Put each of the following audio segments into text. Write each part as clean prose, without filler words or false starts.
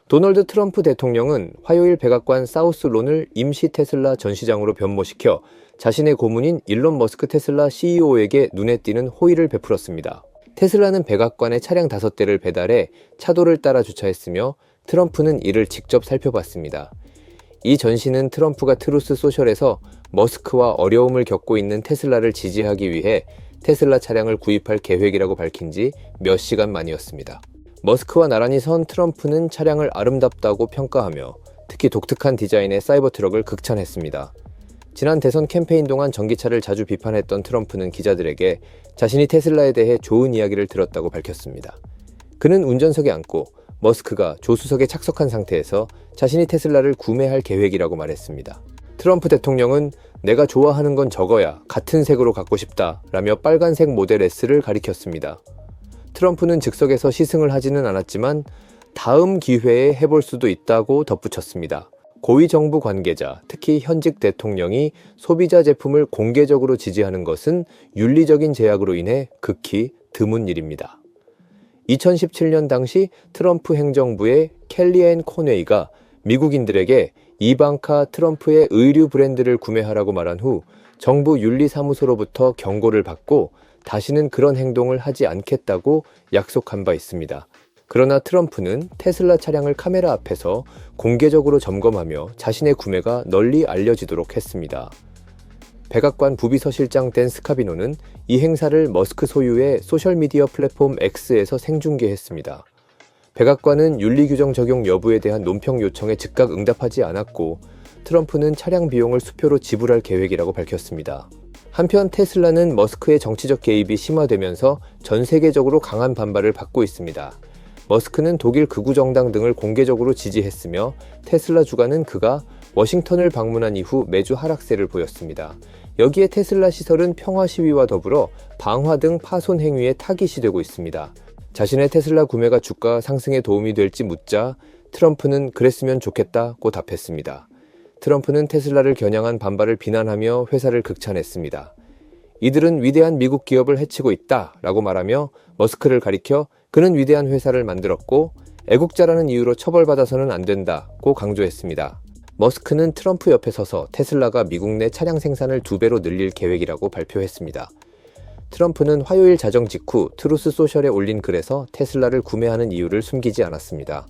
도널드 트럼프 대통령은 화요일 백악관 사우스론을 임시 테슬라 전시장으로 변모시켜 자신의 고문인 일론 머스크 테슬라 CEO에게 눈에 띄는 호의를 베풀었습니다. 테슬라는 백악관에 차량 5대를 배달해 차도를 따라 주차했으며 트럼프는 이를 직접 살펴봤습니다. 이 전시는 트럼프가 트루스 소셜에서 머스크와 어려움을 겪고 있는 테슬라를 지지하기 위해 테슬라 차량을 구입할 계획이라고 밝힌 지 몇 시간 만이었습니다. 머스크와 나란히 선 트럼프는 차량을 아름답다고 평가하며 특히 독특한 디자인의 사이버 트럭을 극찬했습니다. 지난 대선 캠페인 동안 전기차를 자주 비판했던 트럼프는 기자들에게 자신이 테슬라에 대해 좋은 이야기를 들었다고 밝혔습니다. 그는 운전석에 앉고 머스크가 조수석에 착석한 상태에서 자신이 테슬라를 구매할 계획이라고 말했습니다. 트럼프 대통령은 내가 좋아하는 건 저거야, 같은 색으로 갖고 싶다 라며 빨간색 모델 S를 가리켰습니다. 트럼프는 즉석에서 시승을 하지는 않았지만 다음 기회에 해볼 수도 있다고 덧붙였습니다. 고위 정부 관계자, 특히 현직 대통령이 소비자 제품을 공개적으로 지지하는 것은 윤리적인 제약으로 인해 극히 드문 일입니다. 2017년 당시 트럼프 행정부의 켈리앤 코네이가 미국인들에게 이방카 트럼프의 의류 브랜드를 구매하라고 말한 후 정부 윤리사무소로부터 경고를 받고 다시는 그런 행동을 하지 않겠다고 약속한 바 있습니다. 그러나 트럼프는 테슬라 차량을 카메라 앞에서 공개적으로 점검하며 자신의 구매가 널리 알려지도록 했습니다. 백악관 부비서실장 댄 스카비노는 이 행사를 머스크 소유의 소셜미디어 플랫폼 X에서 생중계했습니다. 백악관은 윤리규정 적용 여부에 대한 논평 요청에 즉각 응답하지 않았고 트럼프는 차량 비용을 수표로 지불할 계획이라고 밝혔습니다. 한편 테슬라는 머스크의 정치적 개입이 심화되면서 전 세계적으로 강한 반발을 받고 있습니다. 머스크는 독일 극우정당 등을 공개적으로 지지했으며 테슬라 주가는 그가 워싱턴을 방문한 이후 매주 하락세를 보였습니다. 여기에 테슬라 시설은 평화 시위와 더불어 방화 등 파손 행위에 타깃이 되고 있습니다. 자신의 테슬라 구매가 주가 상승에 도움이 될지 묻자 트럼프는 그랬으면 좋겠다고 답했습니다. 트럼프는 테슬라를 겨냥한 반발을 비난하며 회사를 극찬했습니다. 이들은 위대한 미국 기업을 해치고 있다 라고 말하며 머스크를 가리켜 그는 위대한 회사를 만들었고 애국자라는 이유로 처벌받아서는 안 된다고 강조했습니다. 머스크는 트럼프 옆에 서서 테슬라가 미국 내 차량 생산을 2배로 늘릴 계획이라고 발표했습니다. 트럼프는 화요일 자정 직후 트루스 소셜에 올린 글에서 테슬라를 구매하는 이유를 숨기지 않았습니다.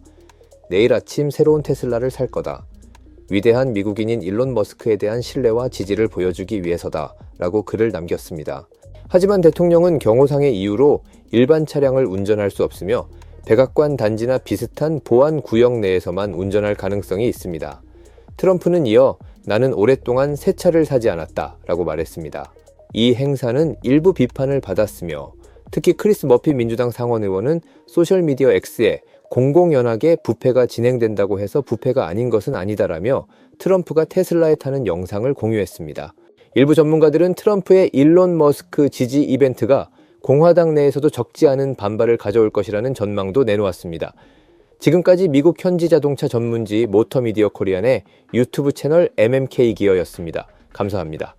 내일 아침 새로운 테슬라를 살 거다. 위대한 미국인인 일론 머스크에 대한 신뢰와 지지를 보여주기 위해서다 라고 글을 남겼습니다. 하지만 대통령은 경호상의 이유로 일반 차량을 운전할 수 없으며 백악관 단지나 비슷한 보안 구역 내에서만 운전할 가능성이 있습니다. 트럼프는 이어 나는 오랫동안 새 차를 사지 않았다 라고 말했습니다. 이 행사는 일부 비판을 받았으며 특히 크리스 머피 민주당 상원의원은 소셜미디어 X에 공공연하게 부패가 진행된다고 해서 부패가 아닌 것은 아니다라며 트럼프가 테슬라에 타는 영상을 공유했습니다. 일부 전문가들은 트럼프의 일론 머스크 지지 이벤트가 공화당 내에서도 적지 않은 반발을 가져올 것이라는 전망도 내놓았습니다. 지금까지 미국 현지 자동차 전문지 모터미디어 코리안의 유튜브 채널 MMK 기어였습니다. 감사합니다.